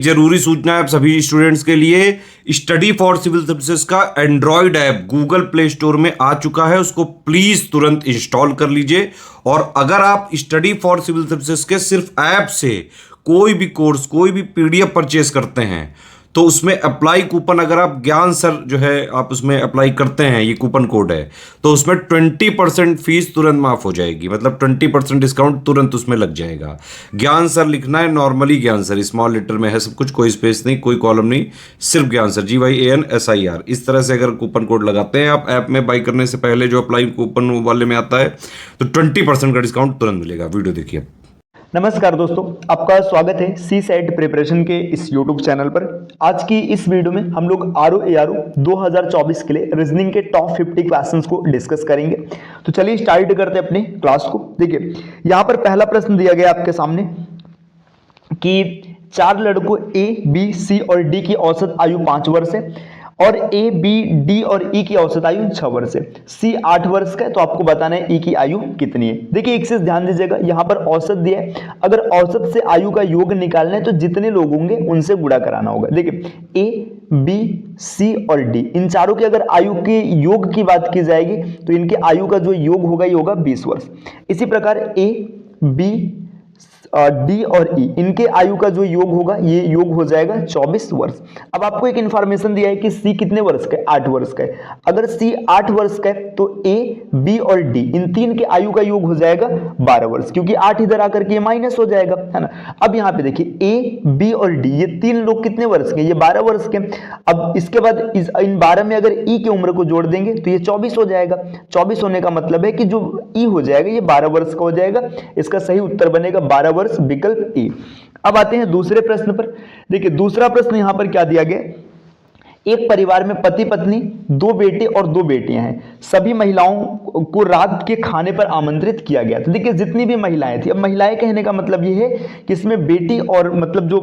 जरूरी सूचना है आप सभी स्टूडेंट्स के लिए। स्टडी फॉर सिविल सर्विसेज का Android app Google play store में आ चुका है, उसको प्लीज तुरंत इंस्टॉल कर लीजिए। और अगर आप स्टडी फॉर सिविल सर्विसेज के सिर्फ ऐप से कोई भी कोर्स, कोई भी पीडीएफ परचेस करते हैं तो उसमें अप्लाई कूपन, अगर आप ज्ञान सर जो है आप उसमें अप्लाई करते हैं, ये कूपन कोड है, तो उसमें 20% फीस तुरंत माफ हो जाएगी। मतलब 20% डिस्काउंट तुरंत उसमें लग जाएगा। ज्ञान सर लिखना है, नॉर्मली ज्ञान सर, स्मॉल लेटर में है सब कुछ, कोई स्पेस नहीं, कोई कॉलम नहीं, सिर्फ ज्ञान सर, GYANSIR। इस तरह से अगर कूपन कोड लगाते हैं आप ऐप में बाई करने से पहले, जो अप्लाई कूपन वाले में आता है, तो 20% का डिस्काउंट तुरंत मिलेगा। वीडियो देखिए। नमस्कार दोस्तों, आपका स्वागत है सी सेट प्रिपरेशन के इस यूट्यूब चैनल पर। आज की इस वीडियो में हम लोग ROARO 2024 के लिए रीजनिंग के टॉप 50 क्वेश्चंस को डिस्कस करेंगे। तो चलिए स्टार्ट करते हैं अपने क्लास को। देखिए यहाँ पर पहला प्रश्न दिया गया आपके सामने कि 4 लड़कों A, B, C और D की औसत आयु 5 वर्ष है और A, B, D और E की औसत आयु 6 वर्ष है। C 8 वर्ष का है, तो आपको बताना है E की आयु कितनी है। देखिए एक चीज ध्यान दीजिएगा, यहाँ पर औसत दिया है, अगर औसत से आयु का योग निकालना है तो जितने लोग होंगे उनसे गुणा कराना होगा। देखिए A, B, C और D, इन चारों की अगर आयु के योग की बात की जाएगी तो इनके आयु का जो योग होगा ये होगा 20 वर्ष। इसी प्रकार A, B, D और E, इनके आयु का जो योग होगा ये योग हो जाएगा 24 वर्ष। अब आपको एक इंफॉर्मेशन दिया है कि C कितने वर्ष का है, 8 वर्ष का है। अगर C 8 वर्ष का है तो A, B और D, इन तीन के आयु का योग हो जाएगा 12 वर्ष, क्योंकि 8 इधर आकर के ये माइनस हो जाएगा, है ना। अब यहाँ पे देखिए A, B और D, ये तीन लोग कितने वर्ष के, ये 12 वर्ष के। अब इसके बाद इन 12 में अगर E की उम्र को जोड़ देंगे तो ये 24 हो जाएगा। 24 होने का मतलब है कि जो E हो जाएगा ये 12 वर्ष का हो जाएगा। इसका सही उत्तर बनेगा 12 वर्ष, विकल्प E। अब आते हैं दूसरे प्रश्न पर। देखिए दूसरा प्रश्न यहां पर क्या दिया गया, एक परिवार में पति पत्नी, 2 बेटे और 2 बेटियां हैं। सभी महिलाओं को रात के खाने पर आमंत्रित किया गया। तो देखिए जितनी भी महिलाएं थी, अब महिलाएं कहने का मतलब ये है कि इसमें बेटी और मतलब जो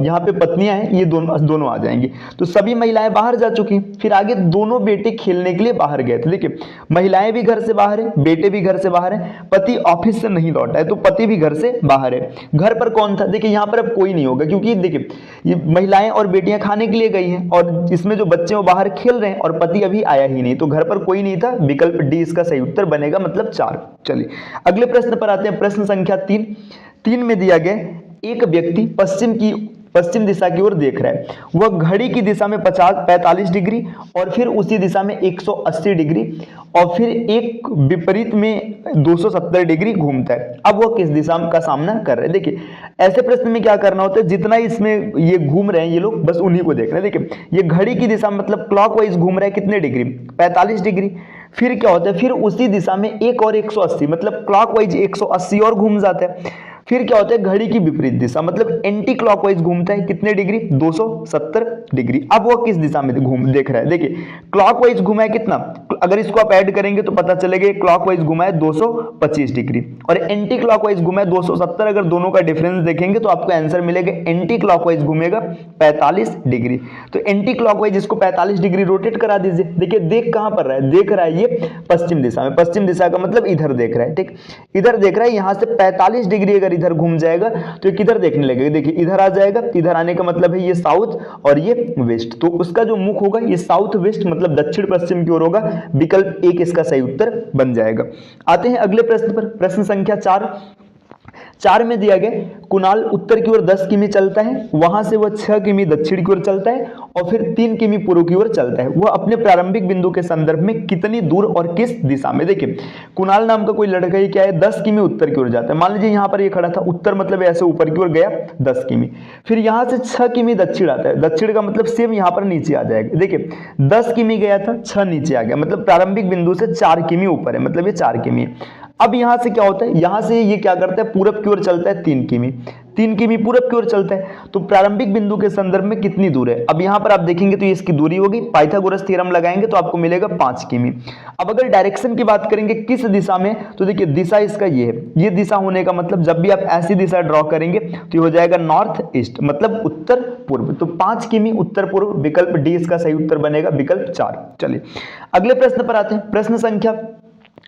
यहाँ पे पत्नियां हैं ये दोनों आ जाएंगी। तो सभी महिलाएं बाहर जा चुकी। फिर आगे दोनों बेटे खेलने के लिए बाहर गए थे। देखिए महिलाएं भी घर से बाहर है, बेटे भी घर से बाहर है, पति ऑफिस से नहीं लौटा है तो पति भी घर से बाहर है। घर पर कौन था, देखिए यहाँ पर अब कोई नहीं होगा, क्योंकि देखिए ये महिलाएं और बेटियां खाने के लिए गई हैं और इसमें जो बच्चे वो बाहर खेल रहे हैं और पति अभी आया ही नहीं, तो घर पर कोई नहीं था। विकल्प डी इसका सही उत्तर बनेगा, मतलब 4। चलिए अगले प्रश्न पर आते हैं। प्रश्न संख्या 3 में दिया गया, एक व्यक्ति पश्चिम दिशा की ओर देख रहा है। वह घड़ी की दिशा में 45 डिग्री और फिर उसी दिशा में 180 डिग्री और फिर एक विपरीत में 270 डिग्री घूमता है। अब वह किस दिशा का सामना कर रहे हैं। देखिए ऐसे प्रश्न में क्या करना होता है, जितना इसमें ये घूम रहे हैं ये लोग, बस उन्हीं को देख रहे हैं। देखिए ये घड़ी की दिशा मतलब क्लॉकवाइज घूम रहा है, कितने डिग्री, 45 डिग्री। फिर क्या होता है, फिर उसी दिशा में एक और 180, मतलब क्लॉकवाइज 180 और घूम जाता है। फिर क्या होता है, घड़ी की विपरीत दिशा मतलब एंटी क्लॉकवाइज घूमता है, कितने डिग्री, 270 डिग्री। अब वो किस दिशा में देख रहा है। देखिए क्लॉकवाइज घुमा है कितना, अगर इसको आप ऐड करेंगे तो पता चलेगा क्लॉकवाइज घुमा है 225 डिग्री और एंटी क्लॉकवाइज घुमा है 270। अगर दोनों का डिफरेंस देखेंगे तो आपको आंसर मिलेगा एंटी क्लॉकवाइज घूमेगा 45 डिग्री। तो एंटी क्लॉकवाइज इसको 45 डिग्री रोटेट करा दीजिए। देखिए देख कहां पर रहा है, देख रहा है ये पश्चिम दिशा में। पश्चिम दिशा का मतलब इधर देख रहा है, ठीक, इधर देख रहा है। यहां से 45 डिग्री अगर इधर घूम जाएगा तो ये किधर देखने लगेगा, देखिए इधर आ जाएगा। इधर आने का मतलब है ये साउथ और ये वेस्ट, तो उसका जो मुख होगा ये साउथ वेस्ट मतलब दक्षिण पश्चिम की ओर होगा। विकल्प 1 इसका सही उत्तर बन जाएगा। आते हैं अगले प्रश्न पर। प्रश्न संख्या 4 में दिया गया, कुणाल उत्तर की ओर 10 किमी चलता है, वहां से वह 6 किमी दक्षिण की ओर चलता है और फिर 3 किमी पूर्व की ओर चलता है। वह अपने प्रारंभिक बिंदु के संदर्भ में कितनी दूर और किस दिशा में। देखिए कुणाल नाम का कोई लड़का ही क्या है, 10 किमी उत्तर की ओर जाता है। मान लीजिए यहाँ पर ये खड़ा था, उत्तर मतलब ऐसे ऊपर की ओर गया 10 किमी, फिर यहाँ से 6 किमी दक्षिण आता है। दक्षिण का मतलब सेम यहाँ पर नीचे आ जाएगा। देखिए 10 किमी गया था, 6 नीचे आ गया, मतलब प्रारंभिक बिंदु से 4 किमी ऊपर है, मतलब ये 4 किमी है। अब यहां से क्या होता है, यहां से ये क्या करता है, पूरब की ओर चलता है 3 किमी, 3 किमी पूरब की ओर चलता है। तो प्रारंभिक बिंदु के संदर्भ में कितनी दूर है। अब यहां पर आप देखेंगे तो ये इसकी दूरी होगी, पाइथागोरस थ्योरम लगाएंगे तो आपको मिलेगा 5 किमी। अब अगर डायरेक्शन की बात करेंगे किस दिशा में, तो देखिए दिशा इसका ये है। ये दिशा होने का मतलब जब भी आप ऐसी दिशा ड्रॉ करेंगे तो ये हो जाएगा नॉर्थ ईस्ट, मतलब उत्तर पूर्व। तो 5 किमी उत्तर पूर्व, विकल्प डी इसका सही उत्तर बनेगा, विकल्प 4। चलिए अगले प्रश्न पर आते हैं। प्रश्न संख्या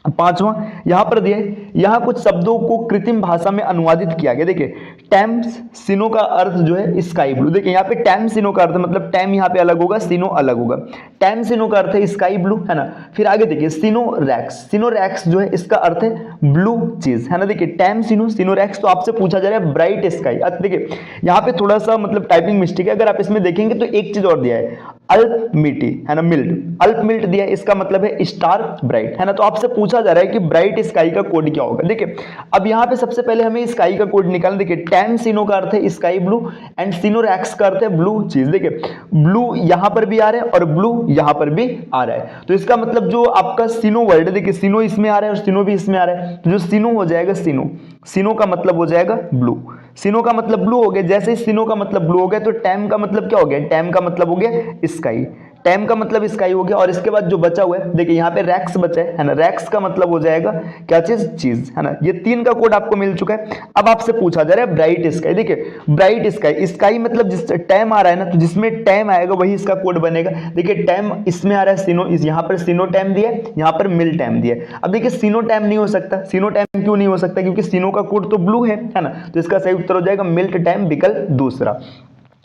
पांचवा यहां पर दिया है, यहां कुछ शब्दों को कृत्रिम भाषा में अनुवादित किया गया। देखिए टैम सिनो का अर्थ जो है स्काई ब्लू। देखिए यहाँ पे टैम सिनो का अर्थ मतलब टैम यहाँ पे अलग होगा, सिनो अलग होगा। टैम सिनो का अर्थ है स्काई ब्लू, है ना। फिर आगे देखिए सिनो रैक्स जो है इसका अर्थ है ब्लू चीज, है ना। देखिए टैम सिनो रैक्स, तो आपसे पूछा जा रहा है ब्राइट स्काई। देखिए यहाँ पे थोड़ा सा मतलब टाइपिंग मिस्टेक है, अगर आप इसमें देखेंगे तो एक चीज और दिया है अल्प मिटी, है ना, मिल्ट, अल्प मिल्ट दिया है, इसका मतलब है स्टार ब्राइट, है ना। तो आपसे पूछा जा रहा है कि ब्राइट स्काई का कोड क्या होगा। देखिए अब यहाँ पे सबसे पहले हमें स्काई का कोड निकालना। देखिए टैम सिनो का अर्थ है स्काई ब्लू एंड सिनो रैक्स का अर्थ है ब्लू चीज। देखिए ब्लू यहां पर भी आ रहा है और ब्लू यहां पर भी आ रहा है, तो इसका मतलब जो आपका सिनो वर्ड है, देखिए सिनो इसमें आ रहा है और सिनो भी इसमें आ रहा है, तो जो सिनो हो जाएगा सिनो का मतलब हो जाएगा ब्लू। सिनो का मतलब ब्लू हो गया, जैसे ही सिनो का मतलब ब्लू हो गया तो टैम का मतलब क्या हो गया, टैम का मतलब हो गया स्काई, टैम का मतलब स्काई हो गया। और इसके बाद जो बचा हुआ है, देखिए यहाँ पे रैक्स बचा है ना, रैक्स का मतलब हो जाएगा क्या चीज, है ना। ये तीन का कोड आपको मिल चुका है। अब आपसे पूछा जा रहा है ब्राइट स्काई। देखिए ब्राइट स्काई मतलब जिस टैम आ रहा है ना, तो जिसमें टैम आएगा वही इसका कोड बनेगा। देखिए टैम इसमें आ रहा है सिनो, यहाँ पर सिनो टैम दिया है, यहाँ पर मिल टैम दिया है। अब देखिए सिनो टैम नहीं हो सकता, सिनो टैम क्यों नहीं हो सकता, क्योंकि सिनो का कोड तो ब्लू है ना। तो इसका सही उत्तर हो जाएगा मिल्ट टैम, विकल्प दूसरा।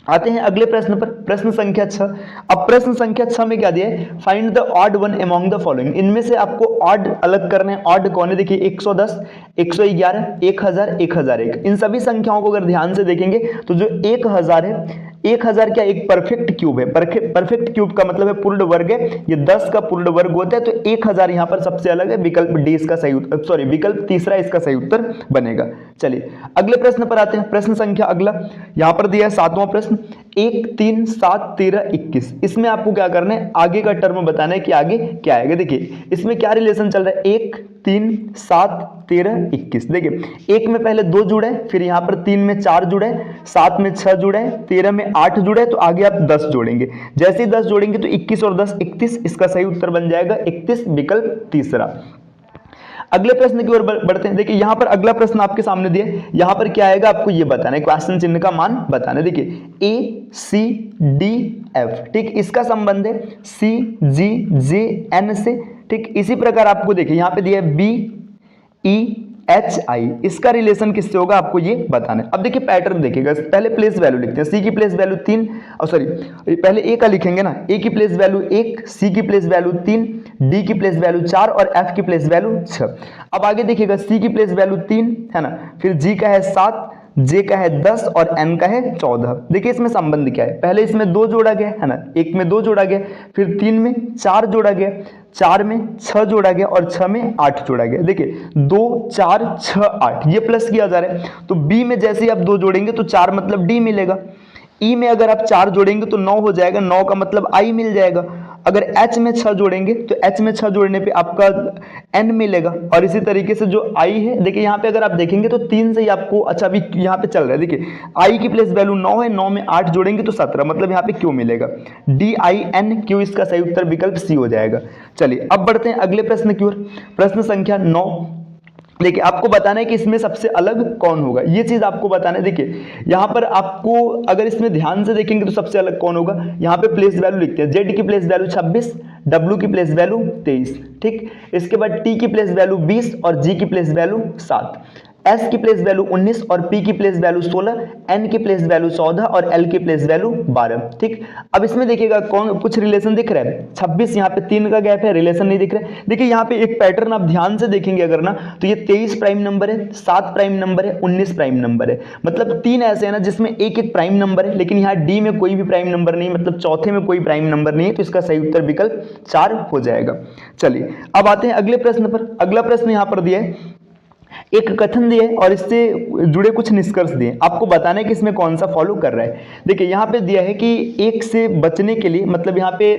आते हैं अगले प्रश्न पर, प्रश्न संख्या 6। अब प्रश्न संख्या 6 में क्या दिया है, find the odd one among the following. इनमें से आपको ऑड अलग करना है। ऑड कौन है, देखिए 110, 111, 1000, 1001। इन सभी संख्याओं को अगर ध्यान से देखेंगे तो जो 1000 है, 1000 क्या एक परफेक्ट क्यूब है। परफेक्ट क्यूब का मतलब है पूर्ण वर्ग है, ये 10 का पूर्ण वर्ग होता है, तो 1000 यहां पर सबसे अलग है, विकल्प डी इसका सही उत्तर, सॉरी विकल्प तीसरा इसका सही उत्तर बनेगा। चलिए अगले प्रश्न पर आते हैं, प्रश्न संख्या अगला यहां पर दिया है 7वां प्रश्न, 1, 3, 7, 13, 21। इसमें आपको क्या करना है, आगे का टर्म बताना है कि आगे क्या आएगा। देखिए इसमें क्या रिलेशन चल रहा है, 1, 3, 7, 13, 21। देखिए 1 में पहले 2 जुड़ा है, फिर यहाँ पर 3 में 4 जुड़ा है, 7 में 6 जुड़ा है, 13 में 8 जुड़ा है, तो आगे आप 10 जोड़ेंगे। जैसे ही 10 जोड़ेंगे तो 21 और 10 31, इसका सही उत्तर बन जाएगा 31, विकल्प तीसरा। अगले प्रश्न की ओर बढ़ते हैं। देखिए यहां पर अगला प्रश्न आपके सामने दिया है, यहां पर क्या आएगा आपको ये बताना है, क्वेश्चन चिन्ह का मान बताना है। देखिए ए सी डी एफ, ठीक, इसका संबंध है सी जी जे एन से, ठीक। इसी प्रकार आपको देखिए यहां पे दिया है बी ई एच आई, इसका रिलेशन किससे होगा आपको ये बताना है। अब देखिए पैटर्न देखिएगा, पहले प्लेस वैल्यू लिखते हैं, सी की प्लेस वैल्यू 3, और सॉरी पहले ए का लिखेंगे ना, ए की प्लेस वैल्यू 1, सी की प्लेस वैल्यू 3, डी की प्लेस वैल्यू 4 और एफ की प्लेस वैल्यू 6। अब आगे देखिएगा सी की प्लेस वैल्यू 3 है ना, फिर जी का है 7, जे का है 10 और एन का है 14। देखिए इसमें संबंध क्या है, पहले इसमें 2 जोड़ा गया है ना, 1 में 2 जोड़ा गया, फिर 3 में 4 जोड़ा गया, 4 में 6 जोड़ा गया और 6 में 8 जोड़ा गया। देखिए 2 4 6 8 ये प्लस किया जा रहा है, तो बी में जैसे ही आप 2 जोड़ेंगे तो 4 मतलब डी मिलेगा। ई में अगर आप 4 जोड़ेंगे तो 9 हो जाएगा, 9 का मतलब आई मिल जाएगा। अगर एच में 6 जोड़ेंगे तो एच में 6 जोड़ने पे आपका एन मिलेगा। और इसी तरीके से जो आई है, देखिए यहाँ पे अगर आप देखेंगे तो 3 से ही आपको, अच्छा अभी यहाँ पे चल रहा है, देखिए आई की प्लेस वैल्यू 9 है, 9 में 8 जोड़ेंगे तो 17, मतलब यहाँ पे क्यू मिलेगा, डी आई एन क्यू, इसका सही उत्तर विकल्प सी हो जाएगा। चलिए अब बढ़ते हैं अगले प्रश्न की ओर, प्रश्न संख्या 9। देखिए आपको बताना है कि इसमें सबसे अलग कौन होगा, ये चीज आपको बताना है। देखिए यहां पर आपको अगर इसमें ध्यान से देखेंगे तो सबसे अलग कौन होगा, यहां पे प्लेस वैल्यू लिखते हैं, जेड की प्लेस वैल्यू 26, डब्ल्यू की प्लेस वैल्यू 23, ठीक। इसके बाद टी की प्लेस वैल्यू 20 और जी की प्लेस वैल्यू 7, एस की प्लेस वैल्यू 19 और पी की प्लेस वैल्यू 16, एन की प्लेस वैल्यू 14 और एल की प्लेस वैल्यू 12, ठीक। अब इसमें देखिएगा कौन कुछ रिलेशन दिख रहा है, 26 यहाँ पे 3 का गैप है, रिलेशन नहीं दिख रहा है। देखिए यहाँ पे एक पैटर्न आप ध्यान से देखेंगे अगर ना, तो ये 23 प्राइम नंबर है, 7 प्राइम नंबर है, 19 प्राइम नंबर है, मतलब 3 ऐसे है ना जिसमें एक एक प्राइम नंबर है, लेकिन यहाँ डी में कोई भी प्राइम नंबर नहीं, मतलब चौथे में कोई प्राइम नंबर नहीं है, तो इसका सही उत्तर विकल्प 4 हो जाएगा। चलिए अब आते हैं अगले प्रश्न पर। अगला प्रश्न यहाँ पर दिया है, एक कथन दिए और इससे जुड़े कुछ निष्कर्ष दिए, आपको बताना है कि इसमें कौन सा फॉलो कर रहा है। देखिए यहाँ पे दिया है कि एक से बचने के लिए, मतलब यहाँ पे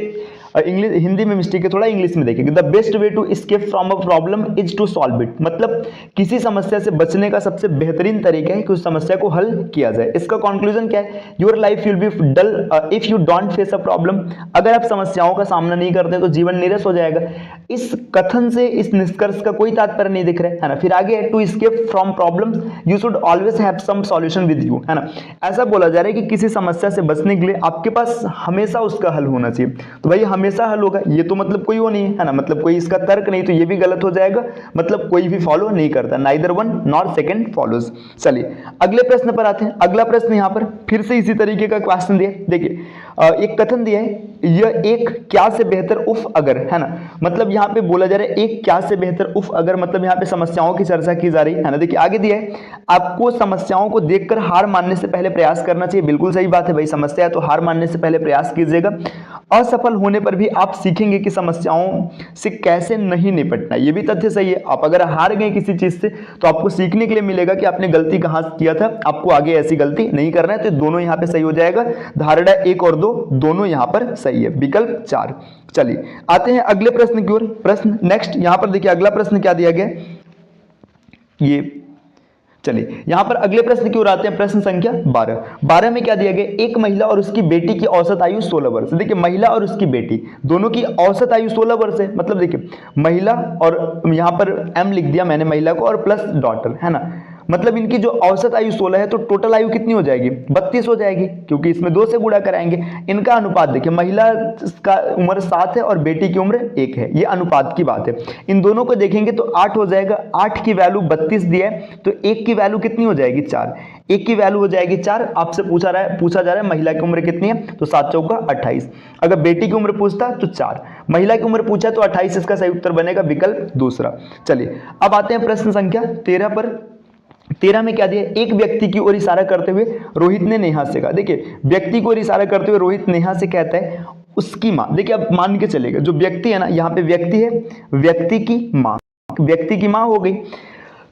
इंग्लिश हिंदी में मिस्टेक है थोड़ा, इंग्लिश में देखिए, the best way to escape from a problem is to solve it, मतलब किसी समस्या से बचने का सबसे बेहतरीन तरीका है कि उस समस्या को हल किया जाए। इसका कंक्लूजन क्या है, your life will be dull if you don't face a problem, अगर आप समस्याओं का सामना नहीं करते तो जीवन नीरस हो जाएगा। इस कथन से इस निष्कर्ष का कोई तात्पर्य नहीं दिख रहा है ना। फिर आगे है, to escape from problems you should always have some solution with you, है ना। ऐसा बोला जा रहा है कि किसी समस्या से बचने के लिए आपके पास हमेशा उसका हल होना चाहिए, तो भाई हमेशा हल होगा, ये तो मतलब कोई वो नहीं है ना, मतलब कोई इसका तर्क नहीं, तो ये भी गलत हो जाएगा, मतलब कोई भी फॉलो नहीं करता, neither one nor second follows. चलिए अगले प्रश्न पर आते हैं। अगला प्रश्न यहाँ पर फिर से इसी तरीके का क्वेश्चन दिया है। देखिए एक कथन दिया है, यह एक क्या से बेहतर उफ अगर, है ना, मतलब यहाँ पे बोला जा रहा है एक क्या से बेहतर उफ अगर, मतलब यहाँ पे समस्याओं की चर्चा की जा रही है ना। देखिए आगे दिया है, आपको समस्याओं को देखकर हार मानने से पहले प्रयास करना चाहिए। बिल्कुल सही बात है भाई, समस्या है तो हार मानने से पहले प्रयास कीजिएगा। असफल होने पर भी आप सीखेंगे कि समस्याओं से कैसे नहीं निपटना, ये भी तथ्य सही है। आप अगर हार गए किसी चीज से तो आपको सीखने के लिए मिलेगा कि आपने गलती कहां किया था, आपको आगे ऐसी गलती नहीं करना है। तो दोनों यहां पे सही हो जाएगा, धारणा 1 और 2 दोनों यहां पर सही है, विकल्प 4। चलिए आते हैं अगले प्रश्न की ओर। प्रश्न नेक्स्ट यहां पर देखिए अगला प्रश्न क्या दिया गया, ये चलिए यहां पर अगले प्रश्न की ओर आते हैं। प्रश्न संख्या 12 में क्या दिया गया, एक महिला और उसकी बेटी की औसत आयु 16 वर्ष। देखिए महिला और उसकी बेटी दोनों की औसत आयु 16 वर्ष है, मतलब देखिए महिला और यहां पर एम लिख दिया मैंने महिला को और प्लस डॉटर, है ना, मतलब इनकी जो औसत आयु 16 है तो टोटल आयु कितनी हो जाएगी, 32 हो जाएगी, क्योंकि इसमें 2 से गुणा कराएंगे। इनका अनुपात देखिए महिला का उम्र 7 है और बेटी की उम्र 1 है, ये अनुपात की बात है। इन दोनों को देखेंगे तो 8 हो जाएगा, 8 की वैल्यू 32 दिया है तो 1 की वैल्यू कितनी हो जाएगी 4, 1 की वैल्यू हो जाएगी 4। आपसे पूछा जा रहा है महिला की उम्र कितनी है, तो 7 चौका 28। अगर बेटी की उम्र पूछता तो 4, महिला की उम्र पूछा तो 28, इसका सही उत्तर बनेगा विकल्प दूसरा। चलिए अब आते हैं प्रश्न संख्या 13 पर। 13 में क्या दिया, एक व्यक्ति की ओर इशारा करते हुए रोहित ने नेहा से कहा। देखिए व्यक्ति को इशारा करते हुए रोहित नेहा से कहता है उसकी माँ, देखिए अब मान के चलेगा जो व्यक्ति है ना, यहाँ पे व्यक्ति है, व्यक्ति की माँ, व्यक्ति की माँ हो गई,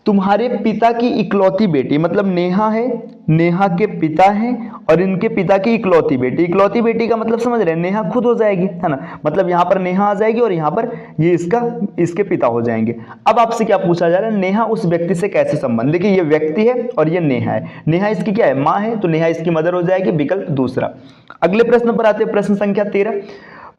तुम्हारे पिता की इकलौती बेटी, मतलब नेहा है, नेहा के पिता है और इनके पिता की इकलौती बेटी। इकलौती बेटी का मतलब समझ रहे हैं, नेहा खुद हो जाएगी, है ना, मतलब यहाँ पर नेहा आ जाएगी और यहाँ पर ये इसके पिता हो जाएंगे। अब आपसे क्या पूछा जा रहा है, नेहा उस व्यक्ति से कैसे संबंध। देखिए ये व्यक्ति है और ये नेहा है, नेहा इसकी क्या है, माँ है, तो नेहा इसकी मदर हो जाएगी, विकल्प दूसरा। अगले प्रश्न पर आते हैं, प्रश्न संख्या 13।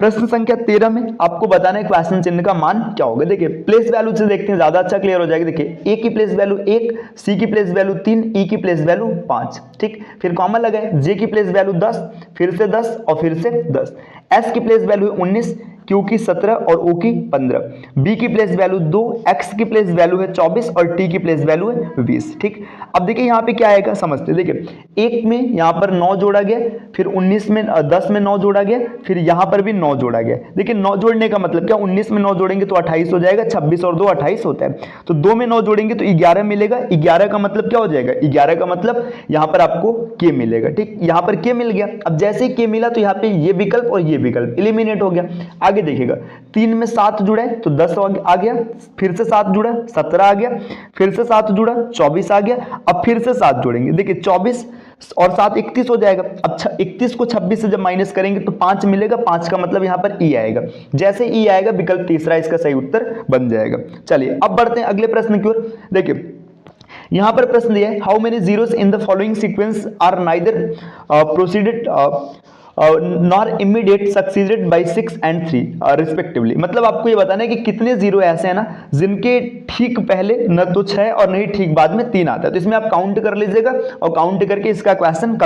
प्रश्न संख्या 13 में आपको बताना है क्वेश्चन चिन्ह का मान क्या होगा। देखिए प्लेस वैल्यू से देखते हैं, ज्यादा अच्छा क्लियर हो जाएगा। देखिए ए की प्लेस वैल्यू 1, सी की प्लेस वैल्यू 3, ई की प्लेस वैल्यू 5, ठीक, फिर कॉमन लगाए, जे की प्लेस वैल्यू 10, फिर से 10 और फिर से 10, एस की प्लेस वैल्यू 19, क्यू की 17 और ओ की 15, बी की प्लेस वैल्यू 2, एक्स की प्लेस वैल्यू है 24 और टी की प्लेस वैल्यू है 20, ठीक। अब देखिए यहाँ पे क्या आएगा समझते, देखिए 1 में यहाँ पर 9 जोड़ा गया, फिर 19 में 10 में 9 जोड़ा गया, फिर यहाँ पर भी 9 जोड़ा गया। देखिए 9 जोड़ने का मतलब क्या, 19 में 9 जोड़ेंगे तो 28 हो जाएगा, 26 और 2 28 होता है, तो 2 में 9 जोड़ेंगे तो 11 मिलेगा। 11 का मतलब क्या हो जाएगा, 11 का मतलब यहाँ पर आपको के मिलेगा, ठीक, यहाँ पर के मिल गया। अब जैसे ही के मिला तो यहाँ पे ये विकल्प और ये विकल्प एलिमिनेट हो गया। आगे देखिएगा 3 में 7 जुड़ा है तो 10 आ गया, फिर से 7 जुड़ा 17 आ गया, फिर से 7 जुड़ा 24 आ गया, अब फिर से 7 जोड़ेंगे, देखिए 24 और 7 31 हो जाएगा। अब 31 को 26 से जब माइनस करेंगे तो 5 मिलेगा, 5 का मतलब यहाँ पर ई आएगा, जैसे ई आएगा विकल्प तीसरा इसका सही उत्तर बन जाएगा। चलिए अब बढ़ते हैं अगले प्रश्न की ओर। देखिए यहां पर प्रश्न दिया है, how many zeros in the following sequence are neither proceeded nor immediate succeeded by 6 and 3 respectively. मतलब आपको ये बताना है कि कितने जीरो ऐसे हैं ना जिनके ठीक पहले न तो 6 और नहीं ठीक बाद में 3 आता है। तो इसमें आप काउंट कर लीजिएगा और काउंट करके इसका क्वेश्चन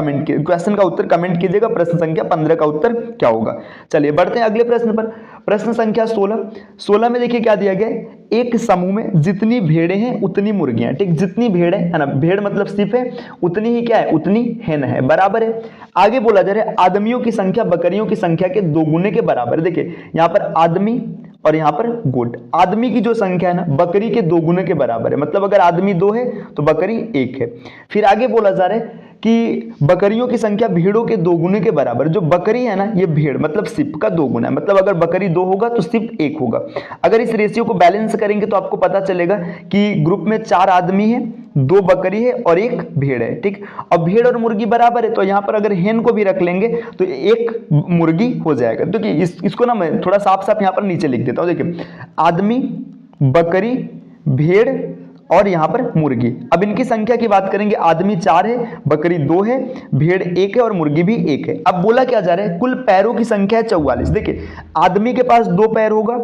का उत्तर कमेंट कीजिएगा। प्रश्न संख्या 15 का उत्तर क्या होगा। चलिए बढ़ते हैं अगले प्रश्न पर। प्रश्न संख्या 16 में देखिए क्या दिया गया है, एक समूह में जितनी भेड़ें हैं उतनी मुर्गियां, ठीक, जितनी भेड़ है ना, भेड़ मतलब सिर्फ है, उतनी ही क्या है, उतनी हेन है, बराबर है। आगे बोला जा रहा है आदमियों की संख्या बकरियों की संख्या के 2 गुने के बराबर। देखिए यहाँ पर आदमी और यहाँ पर गोट, आदमी की जो संख्या है ना बकरी के 2 गुने के बराबर है, मतलब अगर आदमी 2 है तो बकरी 1 है। फिर आगे बोला जा रहा है कि बकरियों की संख्या भेड़ों के 2 गुने के बराबर। जो बकरी है ना ये भेड़ मतलब सिप का 2 गुना है, मतलब अगर बकरी 2 होगा तो सिप 1 होगा। अगर इस रेशियो को बैलेंस करेंगे तो आपको पता चलेगा कि ग्रुप में 4 आदमी है, 2 बकरी है और 1 भेड़ है, ठीक। अब भेड़ और मुर्गी बराबर है तो यहाँ पर अगर हेन को भी रख लेंगे तो 1 मुर्गी हो जाएगा। तो कि इसको ना मैं थोड़ा साफ साफ यहाँ पर नीचे लिख देता हूँ। देखिए आदमी, बकरी, भेड़ और यहाँ पर मुर्गी। अब इनकी संख्या की बात करेंगे, आदमी 4 है, बकरी 2 है, भेड़ 1 है और मुर्गी भी 1 है। अब बोला क्या जा रहा है, कुल पैरों की संख्या है 44। देखिए आदमी के पास 2 पैर होगा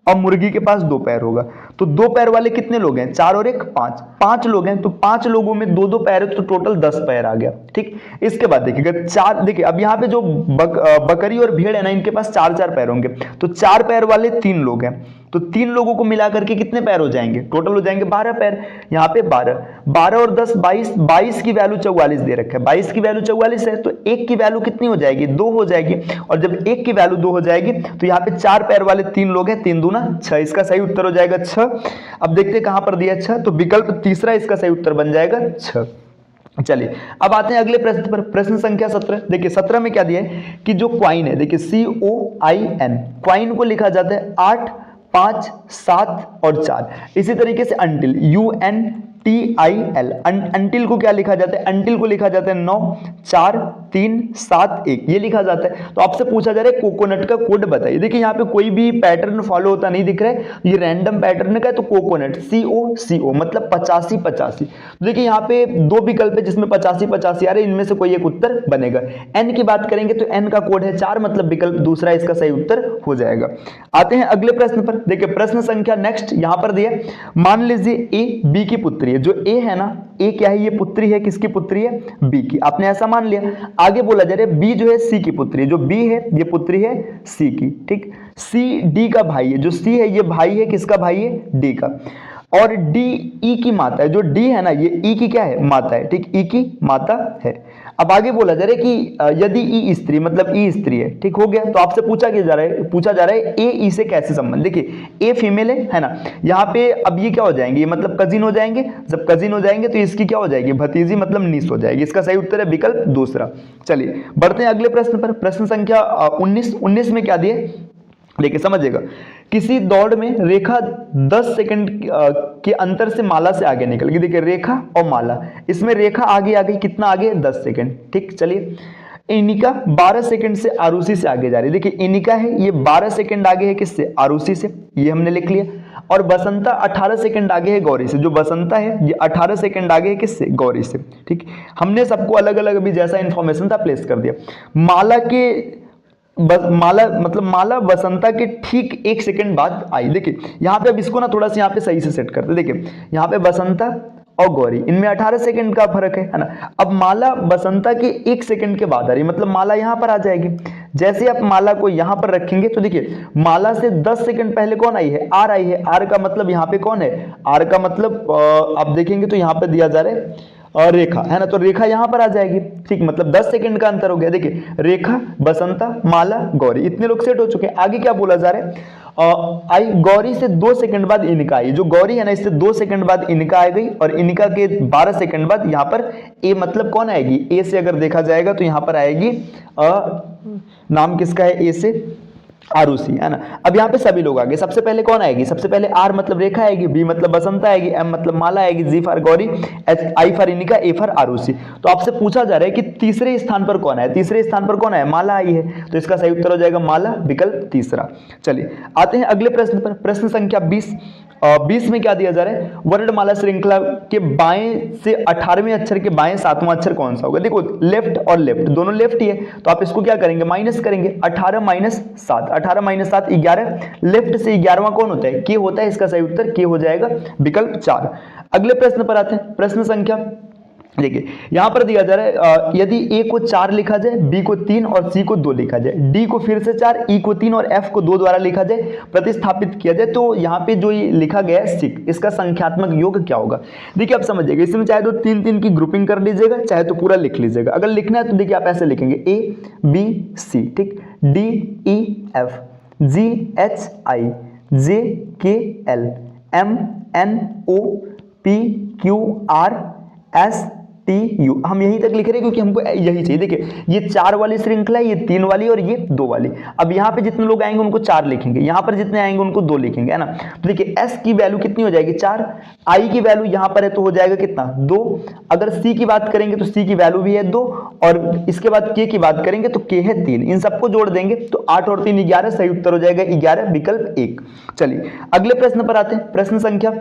और मुर्गी के पास 2 पैर होगा, तो 2 पैर वाले कितने लोग हैं, 4 और 1 5, 5 लोग हैं, तो 5 लोगों में 2 2 पैर है, तो टोटल 10 पैर आ गया। ठीक, इसके बाद देखिएगा 4, देखिए अब यहाँ पे जो बकरी और भेड़ है ना, इनके पास 4 4 पैर होंगे, तो 4 पैर वाले 3 लोग हैं, तो 3 लोगों को मिला करके कितने पैर हो जाएंगे, टोटल हो जाएंगे 12 पैर। यहाँ पे 12 और 10 22, 22 की वैल्यू 44 दे रखा है, 22 की वैल्यू 44 है, तो 1 की वैल्यू कितनी हो जाएगी, 2 हो जाएगी, और जब 1 की वैल्यू 2 हो जाएगी तो यहाँ पे 4 पैर वाले 3 लोग हैं, 3 दूना 6, इसका सही उत्तर हो जाएगा 6। अब देखते हैं कहां पर दिया 6, तो विकल्प तीसरा इसका सही उत्तर बन जाएगा 6। चलिए अब आते हैं अगले प्रश्न पर, प्रश्न संख्या 17। देखिए 17 में क्या दिया है कि जो क्वाइन है, देखिए COIN, क्वाइन को लिखा जाता है 8 5 7 और 4। इसी तरीके से अंटिल UNTIL, अंटिल को क्या लिखा जाता है, अंटिल को लिखा जाता है 9 4 3 7 1, ये लिखा जाता है। तो आपसे पूछा जा रहा है कोकोनट का कोड बताइए। देखिए यहाँ पे कोई भी पैटर्न फॉलो होता नहीं दिख रहा है, ये रैंडम पैटर्न का है, तो कोकोनट CO मतलब 85 85। तो देखिए यहाँ पे 2 विकल्प है जिसमें 85 85 आ रहे, इनमें से कोई एक उत्तर बनेगा। n की बात करेंगे तो n का कोड है 4, मतलब विकल्प दूसरा इसका सही उत्तर हो जाएगा। आते हैं अगले प्रश्न पर। देखिए प्रश्न संख्या नेक्स्ट यहाँ पर दिया, मान लीजिए A B की पुत्री है, जो A है ना, A क्या है, ये पुत्री है, किसकी पुत्री है, B की, आपने ऐसा मान लिया। आगे बोला जा रहा है B जो है C की पुत्री है, जो B है ये पुत्री है C की। ठीक, C D का भाई है, जो C है ये भाई है, किसका भाई है, D का, और D E की माता है, जो D है ना ये E की क्या है, माता है। ठीक, E की माता है। अब आगे बोला जा रहा है कि यदि E स्त्री, मतलब E स्त्री है, ठीक हो गया, तो आपसे पूछा जा रहा है A E से कैसे संबंध। देखिए A फीमेल है ना, यहाँ पे अब ये क्या हो जाएंगे, मतलब कजिन हो जाएंगे, जब कजिन हो जाएंगे तो इसकी क्या हो जाएगी, भतीजी मतलब नीस हो जाएगी, इसका सही उत्तर है विकल्प दूसरा। चलिए बढ़ते हैं अगले प्रश्न पर, प्रश्न संख्या 19 में क्या दिए, देखिए समझिएगा, किसी दौड़ में रेखा 10 सेकंड के अंतर से माला से आगे निकल गई। देखिए रेखा और माला, इसमें रेखा आगे आ गई, कितना आगे, 10 सेकंड। ठीक, चलिए इनिका 12 सेकंड से आरुषि से आगे जा रही है। देखिए इनिका है ये 12 सेकंड आगे है, किससे, आरुषि से, ये हमने लिख लिया। और बसंता 18 सेकंड आगे है गौरी से, जो बसंता है ये 18 सेकंड आगे है, किससे, गौरी से। ठीक, हमने सबको अलग अलग अभी जैसा इंफॉर्मेशन था प्लेस कर दिया। माला बसंता के ठीक 1 सेकंड बाद आई। देखिए यहाँ पे अब इसको ना थोड़ा सा यहाँ पे सही से सेट करते। देखिए यहाँ पे बसंता और गौरी, इनमें 18 सेकंड का फर्क है ना। अब माला बसंता के 1 सेकंड के बाद आ रही, मतलब माला यहाँ पर आ जाएगी। जैसे आप माला को यहाँ पर रखेंगे तो देखिए माला से 10 सेकंड पहले कौन आई है, आर आई है। आर का मतलब यहाँ पे कौन है, आर का मतलब आप देखेंगे तो यहाँ पे दिया जा रहा है और रेखा है ना, तो रेखा यहां पर आ जाएगी। ठीक, मतलब 10 सेकंड का अंतर हो गया। देखिए रेखा, बसंता, माला, गौरी, इतने लोग सेट हो चुके हैं। आगे क्या बोला जा रहा है, आई गौरी से 2 सेकंड बाद इनका आई। जो गौरी है ना, इससे 2 सेकंड बाद इनका आ गई, और इनका के 12 सेकंड बाद यहाँ पर ए मतलब कौन आएगी, ए से अगर देखा जाएगा तो यहाँ पर आएगी नाम किसका है, ए से आरुषि, है ना। अब यहाँ पे सभी लोग आ गए। सबसे पहले कौन आएगी, सबसे पहले आर मतलब रेखा आएगी, बी मतलब बसंता आएगी, एम मतलब माला आएगी, G for Gauri, H I for Inika, A for Aarushi. तो आपसे पूछा जा रहा है कि तीसरे स्थान पर कौन है, तीसरे स्थान पर कौन है, माला आई है, तो इसका सही उत्तर हो जाएगा माला, विकल्प तीसरा। चलिए आते हैं अगले प्रश्न पर, प्रश्न संख्या 20 में क्या दिया जा रहा है, वर्णमाला श्रृंखला के बाएं से 18वें अक्षर के बाएं 7वां अक्षर कौन सा होगा। देखो लेफ्ट और लेफ्ट दोनों लेफ्ट ही है, तो आप इसको क्या करेंगे, माइनस करेंगे। 18 माइनस 7, 18 माइनस 7 11, लेफ्ट से 11वां कौन होता है, के होता है, इसका सही उत्तर के हो जाएगा, विकल्प 4। अगले प्रश्न पर आते हैं, प्रश्न संख्या, देखिए यहां पर दिया जा रहा है यदि ए को 4 लिखा जाए, बी को 3 और सी को 2 लिखा जाए, डी को फिर से 4, ई को 3 और एफ को 2 द्वारा लिखा जाए, प्रतिस्थापित किया जाए, तो यहाँ पे जो ये लिखा गया है 6, इसका संख्यात्मक योग क्या होगा। देखिए आप समझिएगा, इसमें चाहे तो 3 की ग्रुपिंग कर लीजिएगा, चाहे तो पूरा लिख लीजिएगा। अगर लिखना है तो देखिए आप ऐसे लिखेंगे A B C, ठीक, D E F G H I J K L M N O P Q R S TU, हम यहीं तक लिख रहे हैं क्योंकि हमको यही चाहिए। देखिए ये 4 वाली श्रृंखला है, ये 3 वाली और ये 2 वाली। अब यहाँ पे जितने लोग आएंगे उनको 4 लिखेंगे, यहाँ पर जितने आएंगे उनको 2 लिखेंगे, है ना। तो देखिए S की वैल्यू कितनी हो जाएगी, 4, I की वैल्यू यहाँ पर है तो हो जाएगा कितना, 2। अगर C की बात करेंगे तो C की वैल्यू भी है 2, और इसके बाद K की बात करेंगे तो K है 3। इन सबको जोड़ देंगे तो 8 और 3 11, सही उत्तर हो जाएगा 11, विकल्प 1। चलिए अगले प्रश्न पर आते हैं, प्रश्न संख्या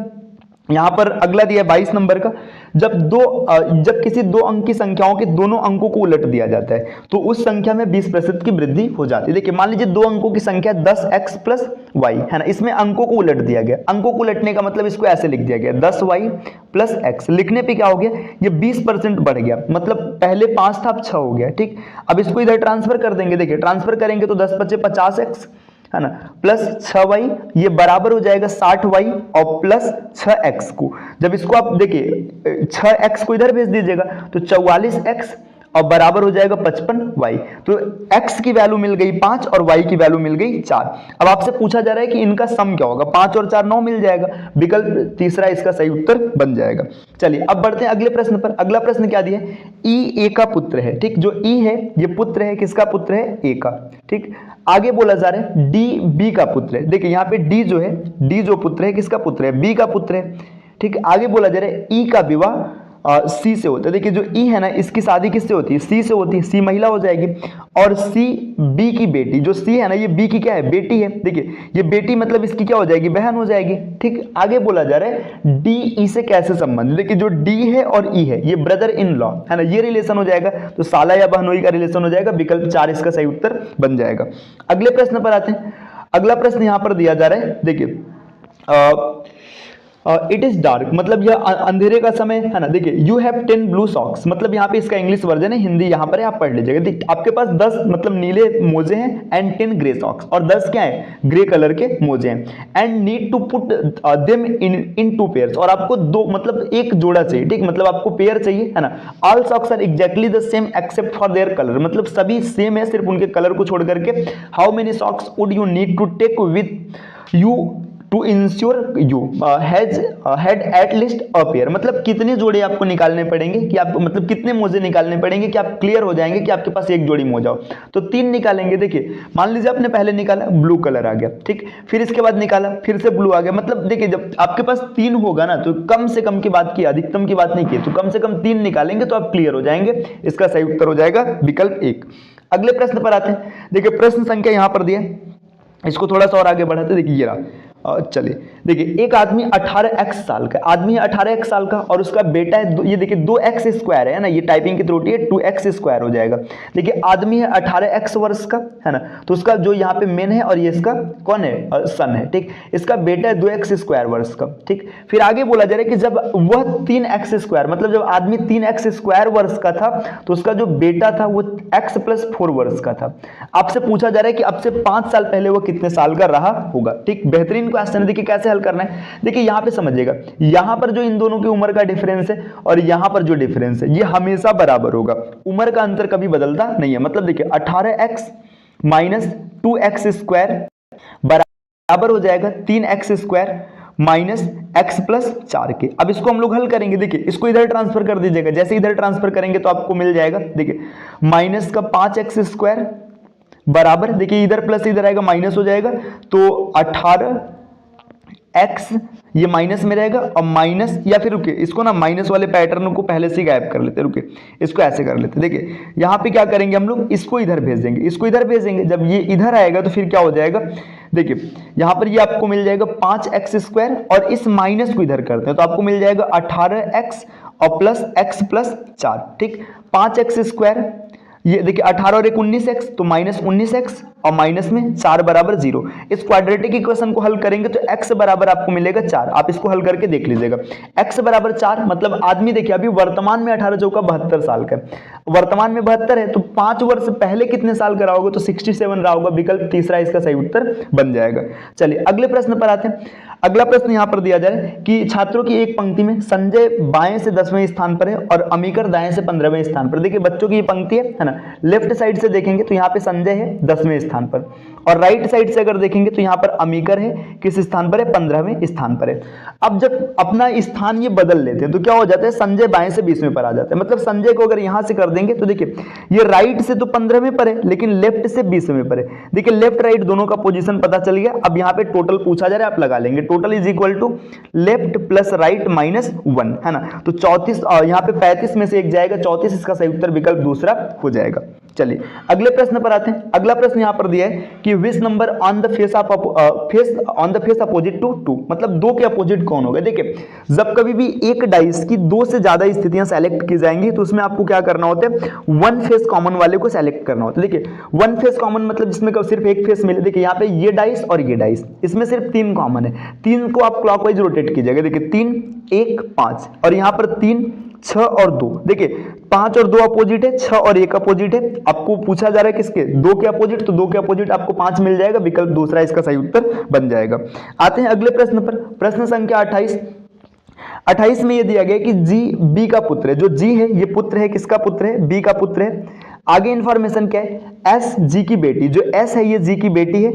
यहां पर अगला दिया है 22 नंबर का, जब किसी दो अंक की संख्याओं के दोनों अंकों को उलट दिया जाता है तो उस संख्या में 20% की वृद्धि हो जाती है। देखिए मान लीजिए दो अंकों की संख्या 10x प्लस वाई है ना, इसमें अंकों को उलट दिया गया। अंकों को उलटने का मतलब इसको ऐसे लिख दिया गया 10y प्लस x, लिखने पे क्या हो गया, ये 20% बढ़ गया, मतलब पहले 5 था अब 6 हो गया। ठीक, अब इसको इधर ट्रांसफर कर देंगे। देखिए ट्रांसफर करेंगे तो 10 × 5 = 50x है ना, प्लस 6y, ये बराबर हो जाएगा 60y और प्लस 6x को, जब इसको आप देखिए 6x को इधर भेज दीजिएगा तो 44x और बराबर हो जाएगा 55y। तो x की वैल्यू मिल गई 5 और y की वैल्यू मिल गई 4। अब आपसे पूछा जा रहा है कि इनका सम क्या होगा, 5 और 4 9 मिल जाएगा, विकल्प तीसरा इसका सही उत्तर बन जाएगा। चलिए अब बढ़ते हैं अगले प्रश्न पर। अगला प्रश्न क्या दिया है, ई ए का पुत्र है। ठीक, जो ई है ये पुत्र है, किसका पुत्र है, ए का। ठीक, आगे बोला जा रहा है डी बी का पुत्र है। देखिए यहाँ पे डी जो है, डी जो पुत्र है किसका पुत्र है, बी का पुत्र है। ठीक, आगे बोला जा रहा है ई का विवाह सी से होता है। देखिए जो ई है ना, इसकी शादी किससे होती है, सी से होती है, सी महिला हो जाएगी। और सी बी की बेटी, जो सी है ना ये बी की क्या है, बेटी है। देखिए ये बेटी मतलब इसकी क्या हो जाएगी, बहन हो जाएगी। ठीक, आगे बोला जा रहा है डी ई से कैसे संबंध। देखिए जो डी है और ई है ये ब्रदर इन लॉ है ना, ये रिलेशन हो जाएगा, तो साला या बहनोई का रिलेशन हो जाएगा, विकल्प 4 इसका सही उत्तर बन जाएगा। अगले प्रश्न पर आते हैं। अगला प्रश्न यहां पर दिया जा रहा है, देखिए इट इज डार्क, मतलब यह अंधेरे का समय है ना। देखिए यू हैव 10 ब्लू सॉक्स, मतलब यहाँ पे इसका इंग्लिश वर्जन है, हिंदी यहाँ पर है, आप पढ़ लीजिएगा। देखिए आपके पास 10 मतलब नीले मोजे हैं एंड 10 ग्रे सॉक्स, और 10 क्या है, ग्रे कलर के मोजे हैं। And need to put them in 2 pairs, और आपको दो मतलब एक जोड़ा चाहिए। ठीक, मतलब आपको पेयर चाहिए है ना। All socks are exactly the same except for their colour, मतलब सभी सेम है सिर्फ उनके कलर को छोड़ करके। How many socks would you need to take with you to ensure you had at least a pair, मतलब कितने जोड़े आपको निकालने पड़ेंगे कि आप मतलब कितने मोजे निकालने पड़ेंगे कि आप क्लियर हो जाएंगे कि आपके पास एक जोड़ी मोजा हो। तो 3 निकालेंगे। देखिए मान लीजिए आपने पहले निकाला, ब्लू कलर आ गया। ठीक, फिर इसके बाद निकाला, फिर से ब्लू आ गया। मतलब देखिए जब आपके पास 3 होगा ना, तो कम से कम की बात की, अधिकतम की बात नहीं की, तो कम से कम 3 निकालेंगे तो आप क्लियर हो जाएंगे। इसका सही उत्तर हो जाएगा विकल्प 1। अगले प्रश्न पर आते हैं। देखिए प्रश्न संख्या यहां पर दिया, इसको थोड़ा सा और आगे बढ़ाते। देखिए ये रहा, चलिए देखिए एक आदमी 18x साल का, आदमी है 18x साल का और उसका बेटा है, ये देखिए 2x² है ना, ये टाइपिंग की त्रुटि है, 2x² हो जाएगा। देखिए आदमी है 18x वर्ष का है ना, तो उसका जो यहाँ पे मेन है और ये इसका कौन है, सन है। ठीक, इसका बेटा है 2x² वर्ष का। ठीक, फिर आगे बोला जा रहा है कि जब वह 3x², मतलब जब आदमी 3x² वर्ष का था तो उसका जो बेटा था वो x + 4 वर्ष का था। आपसे पूछा जा रहा है कि अब से 5 साल पहले वो कितने साल का रहा होगा। ठीक, बेहतरीन क्वेश्चन है। देखिए कैसे हल करना है, देखिए यहां पे समझिएगा, यहां पर जो इन दोनों की उम्र का डिफरेंस है और यहां पर जो डिफरेंस है ये हमेशा बराबर होगा, उम्र का अंतर कभी बदलता नहीं है। मतलब देखिए 18x - 2x² बराबर हो जाएगा 3x² माइनस x + 4 के। अब इसको हम लोग हल करेंगे। देखिए इसको इधर ट्रांसफर कर दीजिएगा, जैसे इधर ट्रांसफर करेंगे तो आपको मिल जाएगा। देखिए माइनस का 5x² बराबर, देखिए इधर प्लस इधर आएगा माइनस हो जाएगा, तो 18x ये माइनस में रहेगा और माइनस, या फिर रुकिए इसको ना माइनस वाले पैटर्न को पहले से गायब कर लेते, रुकिए इसको ऐसे कर लेते। देखिए यहाँ पे क्या करेंगे हम लोग, इसको इधर भेज देंगे, इसको इधर भेजेंगे। जब ये इधर आएगा तो फिर क्या हो जाएगा, देखिए यहाँ पर ये आपको मिल जाएगा 5x² और इस माइनस को इधर करते हैं तो आपको मिल जाएगा 18x और प्लस x + 4। ठीक, 5x², ये देखिए 18 और 1 19x, तो -19x और माइनस में 4 बराबर 0। इस क्वाड्रेटिक इक्वेशन को हल करेंगे तो x बराबर आपको मिलेगा 4। आप इसको हल करके देख लीजिएगा, x बराबर 4, मतलब आदमी देखिए अभी वर्तमान में 18 चौका 72 साल का, वर्तमान में 72 है, तो 5 वर्ष पहले कितने साल का रहा होगा, तो 67 रहा होगा। विकल्प तीसरा इसका सही उत्तर बन जाएगा। चलिए अगले प्रश्न पर आते हैं। अगला प्रश्न यहां पर दिया जा रहा है कि छात्रों की एक पंक्ति में संजय बाएं से 10वें स्थान पर है और अमीकर दाएं से 15वें स्थान पर। देखिए बच्चों की ये पंक्ति है ना, लेफ्ट साइड से देखेंगे तो यहाँ पे संजय है 10वें स्थान पर, और राइट साइड से अगर देखेंगे तो यहाँ पर अमीकर है, किस स्थान पर है, 15वें स्थान पर है। अब जब अपना स्थान ये बदल लेते हैं तो क्या हो जाता है, संजय बाएं से 20वें पर आ जाता है। मतलब संजय को अगर यहां से कर देंगे तो देखिए ये राइट से तो 15वें पर है लेकिन लेफ्ट से 20वें पर है। देखिए लेफ्ट राइट दोनों का पोजीशन पता चल गया। अब यहाँ पे टोटल पूछा जा रहा है, आप लगा लेंगे, total is equal to left plus right -1 है ना, तो 34, यहाँ पे 35 में से एक जाएगा 34, इसका सही उत्तर विकल्प दूसरा हो जाएगा। चलिए अगले प्रश्न पर आते हैं। अगला प्रश्न यहाँ पर दिया है कि which number on the face opposite to 2, मतलब 2 के अपोजिट कौन होगा। देखिए जब कभी भी एक डाइस की 2 से ज्यादा स्थितियां सेलेक्ट की जाएंगी तो उसमें आपको क्या करना होता है, वन फेस कॉमन वाले को सेलेक्ट करना होता है। देखिए वन फेस कॉमन मतलब जिसमें सिर्फ एक फेस मिले। देखिए यहाँ पे ये डाइस और ये डाइस, इसमें सिर्फ 3 कॉमन है, 3 को आप क्लॉकवाइज रोटेट कीजिएगा। देखिए 3 1 5 और यहाँ पर 3 6 और 2। देखिए 5 और 2 अपोजिट है, 6 और 1 अपोजिट है। आपको पूछा जा रहा है किसके, 2 के अपोजिट, तो 2 के अपोजिट आपको 5 मिल जाएगा, विकल्प दूसरा इसका सही उत्तर बन जाएगा। आते हैं अगले प्रश्न पर, प्रश्न संख्या 28 में यह दिया गया कि जी बी का पुत्र है। जो जी है ये पुत्र है, किसका पुत्र है, बी का पुत्र है। आगे इंफॉर्मेशन क्या है, एस जी की बेटी, जो एस है ये जी की बेटी है।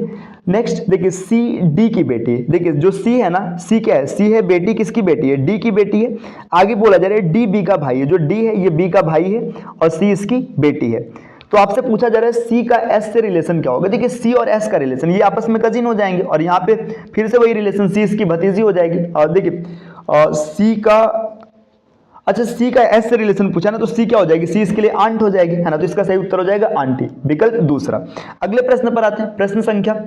नेक्स्ट देखिए सी डी की बेटी है। देखिए जो सी है ना, सी क्या है, सी है बेटी, किसकी बेटी है, डी की बेटी है। आगे बोला जा रहा है डी बी का भाई है, जो डी है ये बी का भाई है और सी इसकी बेटी है। तो आपसे पूछा जा रहा है सी का एस से रिलेशन क्या होगा। देखिए सी और एस का रिलेशन, ये आपस में कजिन हो जाएंगे और यहाँ पे फिर से वही रिलेशन, सी इसकी भतीजी हो जाएगी। और देखिए सी का, अच्छा सी का एस से रिलेशन पूछा ना, तो सी क्या हो जाएगी, सी इसके लिए आंट हो जाएगी, है ना। तो इसका सही उत्तर हो जाएगा आंटी, विकल्प दूसरा। अगले प्रश्न पर आते हैं, प्रश्न संख्या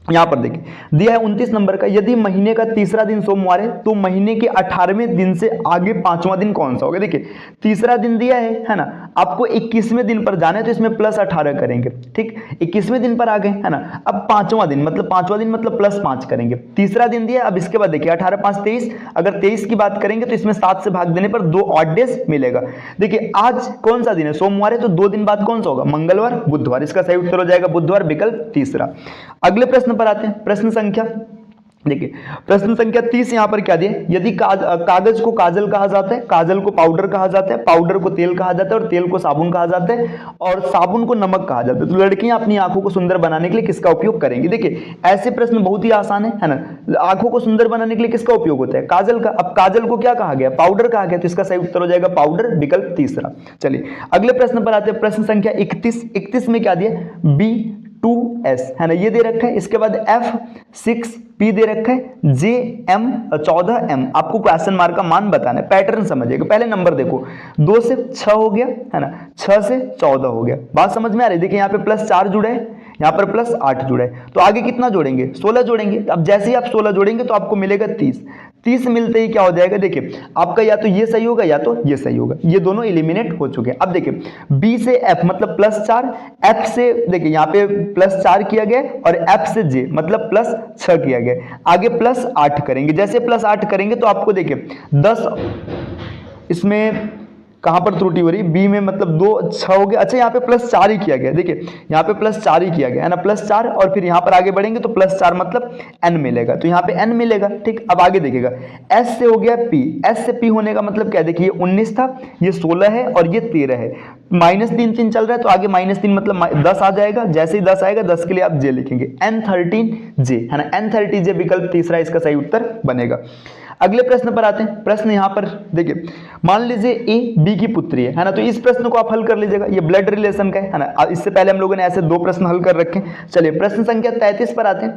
यहां पर देखिए दिया है 29 नंबर का, यदि महीने का तीसरा दिन सोमवार है तो महीने के 18वें दिन से आगे 5वां दिन कौन सा होगा। देखिए तीसरा दिन दिया है ना, आपको 21वें दिन पर जाना है तो इसमें प्लस 18 करेंगे, ठीक। 21वें दिन पर आ गए, है ना। अब 5वां दिन मतलब प्लस 5 करेंगे। तीसरा दिन दिया, अब इसके बाद देखिए 18 5 23, अगर 23 की बात करेंगे तो इसमें 7 से भाग देने पर 2 ऑड डेज मिलेगा। देखिए आज कौन सा दिन है, सोमवार है, तो 2 दिन बाद कौन सा होगा, मंगलवार बुधवार, इसका सही उत्तर हो जाएगा बुधवार, विकल्प तीसरा। अगले प्रश्न पर आते हैं, प्रश्न संख्या देखिए प्रश्न संख्या 30 यहां पर क्या दिया, यदि कागज को काजल कहा जाता है, काजल को पाउडर कहा जाता है, पाउडर को तेल कहा जाता है और तेल को साबुन कहा जाता है और साबुन को नमक कहा जाता है, तो लड़कियां अपनी आंखों को सुंदर बनाने के लिए किसका उपयोग करेंगी। देखिए ऐसे प्रश्न बहुत ही आसान है ना। आंखों को सुंदर बनाने के लिए किसका उपयोग होता है, काजल का। अब काजल को क्या कहा गया, पाउडर कहा गया, तो इसका सही उत्तर हो जाएगा पाउडर, विकल्प तीसरा। चलिए अगले प्रश्न पर आते हैं, प्रश्न संख्या 31 में क्या दिया, B2S, है ना, ये दे रखा है। इसके बाद F6P दे रखा है, JM 14M। आपको क्वेश्चन मार्क का मान बताना है, पैटर्न समझिएगा। पहले नंबर देखो, 2 से 6 हो गया, है ना, 6 से 14 हो गया, बात समझ में आ रही है। देखिए यहाँ पे प्लस 4 जुड़ा है, यहाँ पर प्लस 8 जुड़ा है, तो आगे कितना जोड़ेंगे, 16 जोड़ेंगे। अब जैसे ही आप 16 जोड़ेंगे तो आपको मिलेगा 30 मिलते ही क्या हो जाएगा, देखिए आपका या तो ये सही होगा या तो ये सही होगा, ये दोनों एलिमिनेट हो चुके हैं। अब देखिए B से F मतलब प्लस 4, F से देखिए यहाँ पे प्लस 4 किया गया और F से J मतलब प्लस 6 किया गया। आगे प्लस 8 करेंगे, जैसे प्लस 8 करेंगे तो आपको देखिए 10, इसमें कहां पर त्रुटि हो रही, बी में मतलब 2 6 हो गया। अच्छा यहाँ पे प्लस 4 ही किया गया, देखिए यहाँ पे प्लस 4 ही किया गया, है ना, प्लस 4 और फिर यहाँ पर आगे बढ़ेंगे तो प्लस 4 मतलब n मिलेगा, तो यहाँ पे n मिलेगा, ठीक। अब आगे देखिएगा s से हो गया p, s से p होने का मतलब क्या है, देखिए 19 था, ये 16 है और ये 13 है, -3 चल रहा है तो आगे -3 मतलब 10 आ जाएगा। जैसे ही 10 आएगा 10 के लिए आप j लिखेंगे, N13J, है ना, N30J विकल्प तीसरा इसका सही उत्तर बनेगा। अगले प्रश्न पर आते हैं, प्रश्न यहां पर देखिए, मान लीजिए ए बी की पुत्री है ना, तो इस प्रश्न को आप हल कर लीजिएगा, ये ब्लड रिलेशन का है ना। इससे पहले हम लोगों ने ऐसे 2 प्रश्न हल कर रखे हैं। चलिए प्रश्न संख्या 33 पर आते हैं।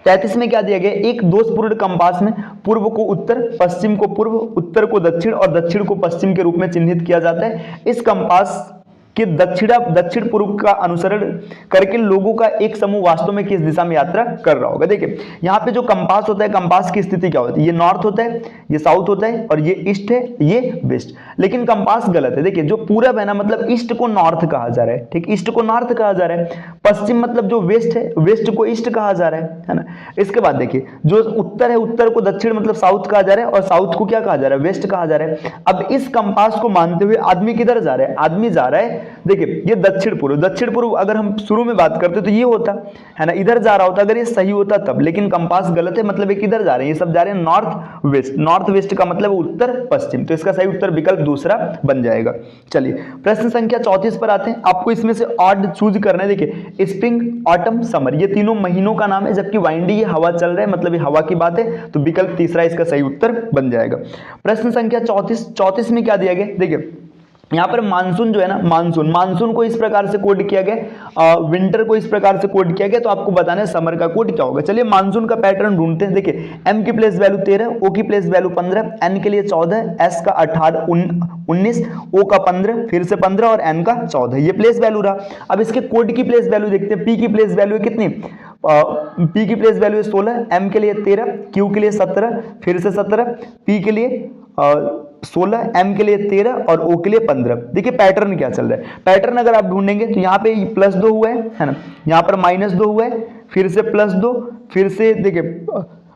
33 में क्या दिया गया, एक दोषपूर्ण कंपास में पूर्व को उत्तर, पश्चिम को पूर्व, उत्तर को दक्षिण और दक्षिण को पश्चिम के रूप में चिन्हित किया जाता है। इस कंपास कि दक्षिण पूर्व का अनुसरण करके लोगों का एक समूह वास्तव में किस दिशा में यात्रा कर रहा होगा। देखिए यहाँ पे जो कंपास होता है, कंपास की स्थिति क्या होती है, ये नॉर्थ होता है, ये साउथ होता है और ये ईस्ट है, ये वेस्ट। लेकिन कंपास गलत है। देखिए जो पूरब है ना, मतलब ईस्ट को नॉर्थ कहा जा रहा है, ठीक, ईस्ट को नॉर्थ कहा जा रहा है। पश्चिम मतलब जो वेस्ट है, वेस्ट को ईस्ट कहा जा रहा है ना। इसके बाद देखिए जो उत्तर है, उत्तर को दक्षिण मतलब साउथ कहा जा रहा है और साउथ को क्या कहा जा रहा है, वेस्ट कहा जा रहा है। अब इस कंपास को मानते हुए आदमी किधर जा रहा है, आदमी जा रहा है, देखिए ये दक्षिण पूर्व अगर हम शुरू में बात करते तो ये होता है ना, इधर जा रहा होता अगर ये सही होता तब, लेकिन कंपास गलत है, मतलब ये किधर जा रहे हैं, ये सब जा रहे हैं नॉर्थ वेस्ट का मतलब उत्तर पश्चिम, तो इसका सही उत्तर विकल्प दूसरा बन जाएगा। चलिए प्रश्न संख्या 34 पर आते हैं। आपको इसमें से ऑड चूज करना है। देखिए स्प्रिंग, ऑटम, समर, ये तीनों महीनों का नाम है, जबकि वाइंडी ये हवा चल रहा है, मतलब ये हवा की बात है, तो विकल्प तीसरा इसका सही उत्तर बन जाएगा। प्रश्न संख्या 34 में क्या दिया गया, देखिए यहाँ पर मानसून जो है ना, मानसून को इस प्रकार से कोड किया गया, विंटर को इस प्रकार से कोड किया गया, तो आपको बताना है समर का कोड क्या होगा। चलिए मानसून का पैटर्न ढूंढते हैं। देखिए एम की प्लेस वैल्यू 13, ओ की प्लेस वैल्यू 15, एन के लिए 14, एस का 18, 19, ओ का 15, फिर से 15 और एन का 14, ये प्लेस वैल्यू रहा। अब इसके कोड की प्लेस वैल्यू देखते हैं। पी की प्लेस वैल्यू कितनी, पी की प्लेस वैल्यू 16, एम के लिए 13, क्यू के लिए 17, फिर से 17, पी के लिए 16, एम के लिए 13 और ओ के लिए 15। देखिए पैटर्न क्या चल रहा है। पैटर्न अगर आप ढूंढेंगे तो यहाँ पे +2 हुआ है ना, यहाँ पर -2 हुआ है, फिर से +2, फिर से देखिए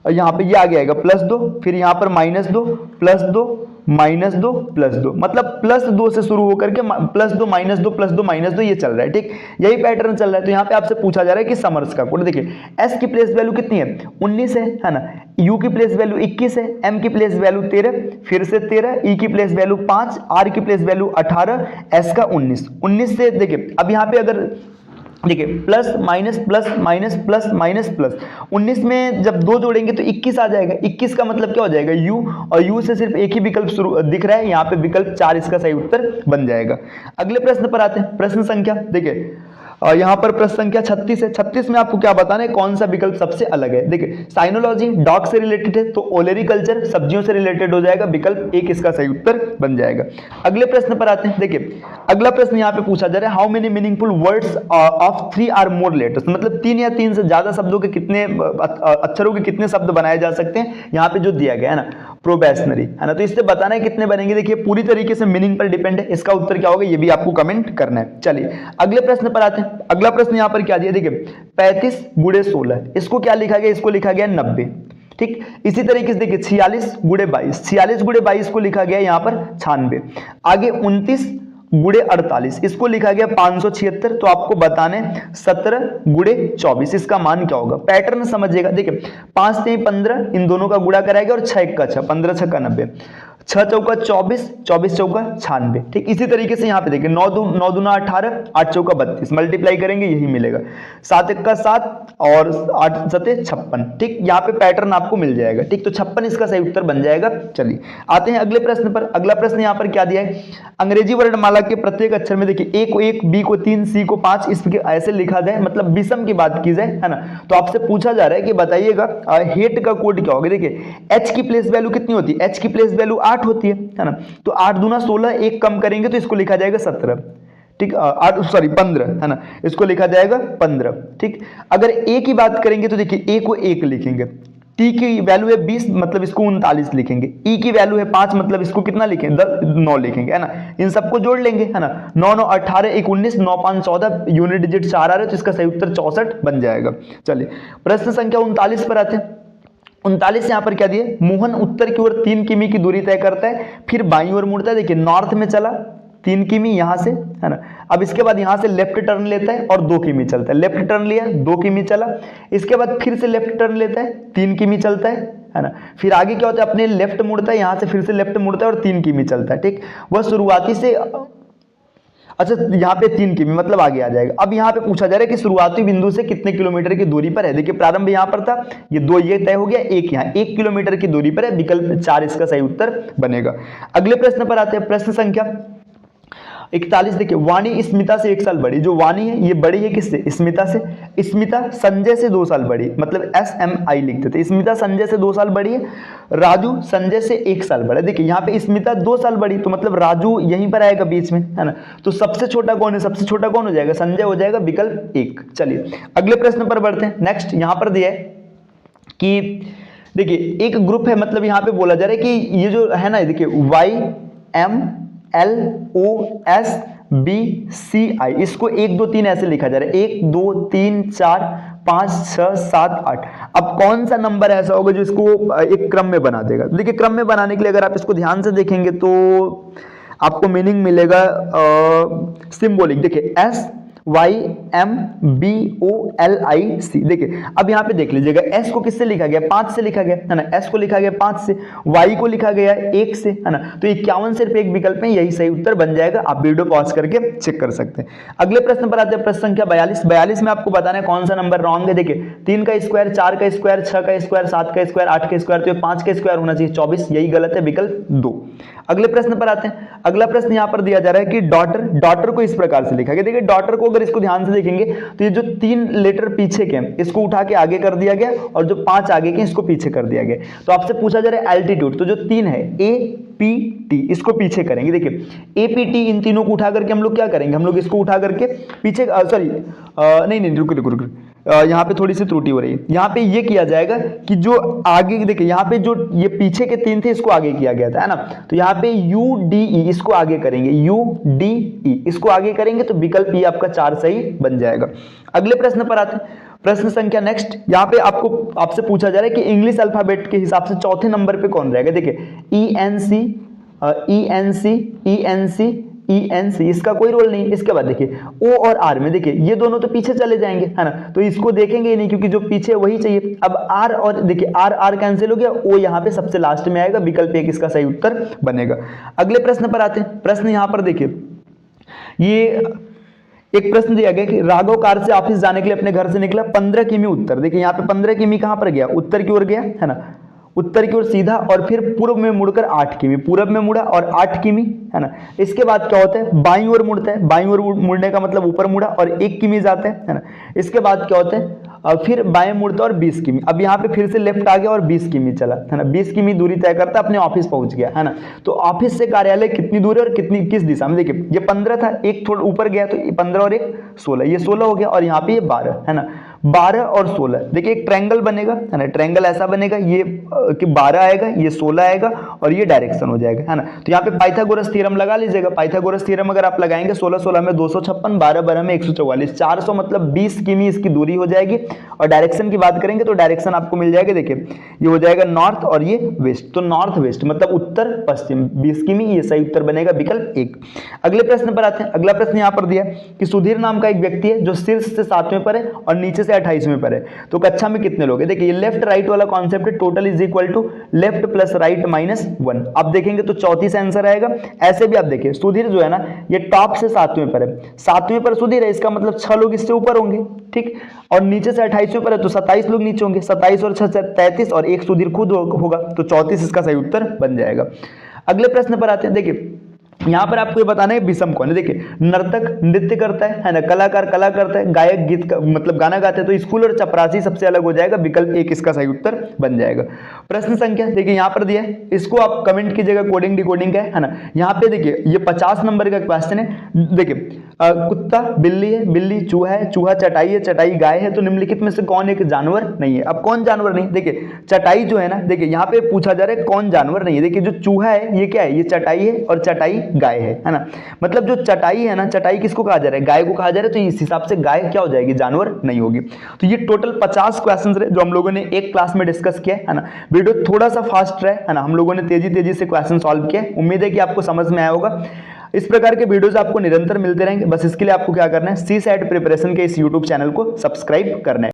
यहाँ पे ये आ गया +2, फिर यहाँ पर -2, +2, -2, +2, मतलब +2 से शुरू होकर के +2, -2, +2, -2 ये चल रहा है। ठीक, यही पैटर्न चल रहा है। तो यहाँ पे आपसे पूछा जा रहा है कि समर्स का कोड। देखिए एस की प्लेस वैल्यू कितनी है, 19 है ना, यू की प्लेस वैल्यू 21 है, एम की प्लेस वैल्यू 13, फिर से 13, ई की प्लेस वैल्यू 5, आर की प्लेस वैल्यू 18, एस का 19 से देखिए अब यहाँ पे अगर देखिए plus minus plus minus plus minus plus 19 में जब 2 जोड़ेंगे तो 21 आ जाएगा। 21 का मतलब क्या हो जाएगा, यू, और यू से सिर्फ एक ही विकल्प शुरू दिख रहा है, यहाँ पे विकल्प 4 इसका सही उत्तर बन जाएगा। अगले प्रश्न पर आते हैं। प्रश्न संख्या देखिए यहाँ पर प्रश्न संख्या 36 है। 36 में आपको क्या बताना है, कौन सा विकल्प सबसे अलग है। देखिए साइनोलॉजी डॉग से रिलेटेड है तो ओलेरिकल्चर सब्जियों से रिलेटेड हो जाएगा, विकल्प 1 इसका सही उत्तर बन जाएगा। अगले प्रश्न पर आते हैं। देखिए अगला प्रश्न यहाँ पे पूछा जा रहा है, how many meaningful words of 3 are more letters, मतलब 3 या 3 से ज्यादा शब्दों के कितने अक्षरों के कितने शब्द बनाए जा सकते हैं, यहाँ पे जो दिया गया है ना प्रोबेशनरी है ना, तो इससे बताना है कितने बनेंगे। देखिए पूरी तरीके से मीनिंग पर डिपेंड है, इसका उत्तर क्या होगा ये भी आपको कमेंट करना है। चलिए अगले प्रश्न पर आते हैं। अगला प्रश्न यहाँ पर क्या दिया, देखिए 35 × 16, इसको क्या लिखा गया, इसको लिखा गया 90। ठीक, इसी तरीके से देखिए 46 × 22, 46 × 22 को लिखा गया यहाँ पर 96। आगे 29 × 48, इसको लिखा गया 576। तो आपको बताने 17 × 24, इसका मान क्या होगा। पैटर्न समझिएगा। देखिए 5 से 15, इन दोनों का गुणा कराएगा और 6 का 6, 15 6 का 90, 6 चौका 24, 24 चौका 96। ठीक, इसी तरीके से यहाँ पे देखिए 9 दूना 18, 8 चौका 32, मल्टीप्लाई करेंगे यही मिलेगा, 7 1 का 7 और 8 7 56। ठीक, यहाँ पे पैटर्न आपको मिल जाएगा। ठीक, तो 56 इसका सही उत्तर बन जाएगा। चलिए आते हैं अगले प्रश्न पर। अगला प्रश्न यहाँ पर क्या दिया है, अंग्रेजी वर्णमाला के प्रत्येक अक्षर में देखिए ए को 1, बी को 3, सी को 5, इसके ऐसे लिखा जाए, मतलब विषम की बात की जाए है ना। तो आपसे पूछा जा रहा है कि बताइएगा हेट का कोड क्या होगा। देखिए एच की प्लेस वैल्यू कितनी होती है, एच की प्लेस वैल्यू 8 होती है ना, तो 8 दूना 16, एक कम करेंगे तो इसको लिखा जाएगा 17। ठीक, 15 है ना, इसको लिखा जाएगा 15। ठीक, अगर ए की बात करेंगे तो देखिए ए को 1 लिखेंगे, टी की वैल्यू है 20, मतलब इसको 39 लिखेंगे, ई की वैल्यू है 5, मतलब इसको कितना लिखेंगे 9 लिखेंगे है ना। इन सबको जोड़ लेंगे है ना, 9 9 18 1 19, 9 5 14, यूनिट डिजिट 4 आ रहे, तो इसका सही उत्तर 64 बन जाएगा। चलिए प्रश्न संख्या 39 पर आते हैं। 39 यहाँ पर क्या दिए, मोहन उत्तर की ओर 3 किमी की दूरी तय करता है, फिर बाईं ओर मुड़ता है। देखिए नॉर्थ में चला 3 किमी यहाँ से है ना, अब इसके बाद यहाँ से लेफ्ट टर्न लेता है और 2 किमी चलता है, लेफ्ट टर्न लिया 2 किमी चला, इसके बाद फिर से लेफ्ट टर्न लेता है 3 किमी चलता है ना, फिर आगे क्या होता है अपने लेफ्ट मुड़ता है, यहाँ से फिर से लेफ्ट मुड़ता है और 3 किमी चलता है। ठीक, वह शुरुआती से अच्छा यहाँ पे 3 किमी मतलब आगे आ जाएगा। अब यहाँ पे पूछा जा रहा है कि शुरुआती बिंदु से कितने किलोमीटर की दूरी पर है। देखिए प्रारंभ यहाँ पर था, ये 2 ये तय हो गया, एक यहाँ 1 किलोमीटर की दूरी पर है, विकल्प 4 इसका सही उत्तर बनेगा। अगले प्रश्न पर आते हैं। प्रश्न संख्या 41 देखिए, वाणी स्मिता से 1 साल बड़ी, जो वाणी है ये बड़ी है किससे, स्मिता से। स्मिता संजय से 2 साल बड़ी, मतलब SMI लिखते थे, स्मिता संजय से 2 साल बड़ी है। राजू संजय से 1 साल बड़ा है। देखिए यहाँ पे स्मिता 2 साल बड़ी, तो मतलब राजू यहीं पर आएगा बीच में है ना, तो सबसे छोटा कौन है, सबसे छोटा कौन हो जाएगा, संजय हो जाएगा, विकल्प 1। चलिए अगले प्रश्न पर बढ़ते हैं। नेक्स्ट यहाँ पर दिया है कि देखिए एक ग्रुप है, मतलब यहाँ पे बोला जा रहा है कि ये जो है ना, देखिए YMLOSBCI, इसको 1 2 3 ऐसे लिखा जा रहा है, 1 2 3 4 5 6 7 8। अब कौन सा नंबर ऐसा होगा जो इसको एक क्रम में बना देगा। देखिए क्रम में बनाने के लिए अगर आप इसको ध्यान से देखेंगे तो आपको मीनिंग मिलेगा सिंबॉलिक। देखिए S YMBOLIC। देखिए अब यहाँ पे देख लीजिएगा, S को किससे लिखा गया, 5 से लिखा गया है ना, S को लिखा गया 5 से, Y को लिखा गया 1 से, है ना। तो 51 सिर्फ एक विकल्प में, यही सही उत्तर बन जाएगा। आप वीडियो पॉज करके चेक कर सकते हैं। अगले प्रश्न पर आते हैं, प्रश्न संख्या 42 में आपको बताना है कौन सा नंबर रॉन्ग है। देखिए 3 का स्क्वायर, 4 का स्क्वायर, 6 का स्क्वायर, 7 का स्क्वायर, 8 का स्क्वायर, तो ये 5 का स्क्वायर होना चाहिए 24, यही गलत है, विकल्प 2। अगले प्रश्न पर आते हैं। अगला प्रश्न यहां पर दिया जा रहा है कि डॉटर को इस प्रकार से लिखा गया। देखिए डॉटर को अगर इसको ध्यान से देखेंगे तो ये जो 3 लेटर पीछे के हैं इसको उठा के आगे कर दिया गया और जो 5 आगे के इसको पीछे कर दिया गया। तो आपसे पूछा जा रहा है एल्टीट्यूड, तो जो 3 है APT इसको पीछे करेंगे। देखिए APT इन तीनों को उठा करके हम लोग क्या करेंगे, हम लोग इसको उठा करके पीछे नहीं रुक यहाँ पे थोड़ी सी त्रुटि हो रही है। यहाँ पे ये किया जाएगा कि जो आगे देखिए यहाँ पे जो ये पीछे के 3 थे इसको आगे किया गया था, है ना। तो यहाँ पे UDE इसको आगे करेंगे, UDE इसको आगे करेंगे तो विकल्प ये आपका 4 सही बन जाएगा। अगले प्रश्न पर आते हैं, प्रश्न संख्या नेक्स्ट। यहाँ पे आपसे पूछा जा रहा है कि इंग्लिश अल्फाबेट के हिसाब से चौथे नंबर पे कौन रहेगा। देखिए ENC इसका कोई रोल नहीं। इसके बाद देखिए O और R में, देखिए ये दोनों तो पीछे चले जाएंगे, है ना, तो इसको देखेंगे ही नहीं क्योंकि जो पीछे वही चाहिए। अब R और देखिए R कैंसिल हो गया, O यहाँ पे सबसे लास्ट में आएगा, विकल्प 1 इसका सही उत्तर बनेगा। अगले प्रश्न पर आते हैं। प्रश्न यहाँ पर देखिए, ये एक प्रश्न दिया गया कि राघव कार से ऑफिस जाने के लिए अपने घर से निकला, 15 किमी उत्तर। देखिए यहाँ पे 15 किमी कहाँ पर गया, उत्तर की ओर गया, है ना, उत्तर की ओर सीधा, और फिर पूर्व में मुड़कर 8 किमी, पूर्व में मुड़ा और 8 किमी, है ना। इसके बाद क्या होता है, बाईं ओर मुड़ता है, बाईं ओर मुड़ने का मतलब ऊपर मुड़ा और 1 किमी जाता है ना। इसके बाद क्या होता है, फिर बाएं मुड़ता और 20 किमी, अब यहाँ पे फिर से लेफ्ट आ गया और 20 किमी चला, है ना, 20 किमी दूरी तय करता, अपने ऑफिस पहुंच गया, है ना। तो ऑफिस से कार्यालय कितनी दूर है और किस दिशा में, देखिए ये 15 था, एक थोड़ा ऊपर गया तो 15 और 1 16, ये 16 हो गया, और यहाँ पे ये 12, है ना, 12 और 16। देखिए एक ट्रायंगल बनेगा, है ना, ट्रायंगल ऐसा बनेगा, ये कि 12 आएगा, ये 16 आएगा और ये डायरेक्शन हो जाएगा, है ना। तो यहाँ पे पाइथागोरस थ्योरम लगा लीजिएगा। पाइथागोरस थ्योरम अगर आप लगाएंगे 16 16 में 256, 12 12 में 144, 400 मतलब 20 किमी इसकी दूरी हो जाएगी। और डायरेक्शन की बात करेंगे तो डायरेक्शन आपको मिल जाएगा, देखिए ये हो जाएगा नॉर्थ और ये वेस्ट, तो नॉर्थ वेस्ट मतलब उत्तर पश्चिम 20 किमी, ये सही उत्तर बनेगा, विकल्प 1। अगले प्रश्न पर आते हैं। अगला प्रश्न यहाँ पर दिया कि सुधीर नाम का एक व्यक्ति है जो शीर्ष से 7वें पर है और नीचे से 28वें पर है, तो कक्षा में कितने लोग हैं। देखिए ये लेफ्ट राइट वाला कॉन्सेप्ट है, total is equal to left plus right minus 1। आप देखेंगे तो 34 आंसर आएगा। ऐसे भी आप देखिए सुधीर जो है ना, ये टॉप से 7वें पर है, 7वें पर सुधीर है, इसका मतलब 6 लोग इससे ऊपर होंगे, ठीक, और नीचे से 28वें पर है तो 27 लोग नीचे होंगे, 27 और 6 33 और 1 सुधीर खुद होगा, तो 34 इसका सही उत्तर बन जाएगा। अगले प्रश्न पर आते हैं। देखिए यहाँ पर आपको ये बताना है विषम कौन है। देखिए नर्तक नृत्य करता है ना, कलाकार कला करता है, गायक गीत मतलब गाना गाते हैं, तो स्कूल और चपरासी सबसे अलग हो जाएगा, विकल्प 1 इसका सही उत्तर बन जाएगा। प्रश्न संख्या देखिए यहाँ पर दिया है, इसको आप कमेंट कीजिएगा, कोडिंग डिकोडिंग का है ना। यहाँ पे देखिए ये 50 नंबर का क्वेश्चन है। देखिए कुत्ता बिल्ली है, बिल्ली चूहा है, चूहा चटाई है, चटाई गाय है, तो निम्नलिखित में से कौन एक जानवर नहीं है। अब कौन जानवर नहीं, देखिए चटाई जो है ना, देखिए यहाँ पे पूछा जा रहा है कौन जानवर नहीं है। देखिए जो चूहा है ये क्या है, ये चटाई है और चटाई गाय है ना। मतलब जो चटाई है ना, चटाई किसको कहा जा रहा है, गाय को कहा जा रहा है, तो इस हिसाब से गाय क्या हो जाएगी, जानवर नहीं होगी। तो ये टोटल 50 क्वेश्चंस रहे जो हम लोगों ने एक क्लास में डिस्कस किया है ना। वीडियो थोड़ा सा फास्ट रहा है ना, हम लोगों ने तेजी से क्वेश्चन सॉल्व किया। उम्मीद है कि आपको समझ में आया होगा। इस प्रकार के वीडियोस आपको निरंतर मिलते रहेंगे। बस इसके लिए आपको क्या करना है, सी सेट प्रिपरेशन के इस यूट्यूब चैनल को सब्सक्राइब करना है।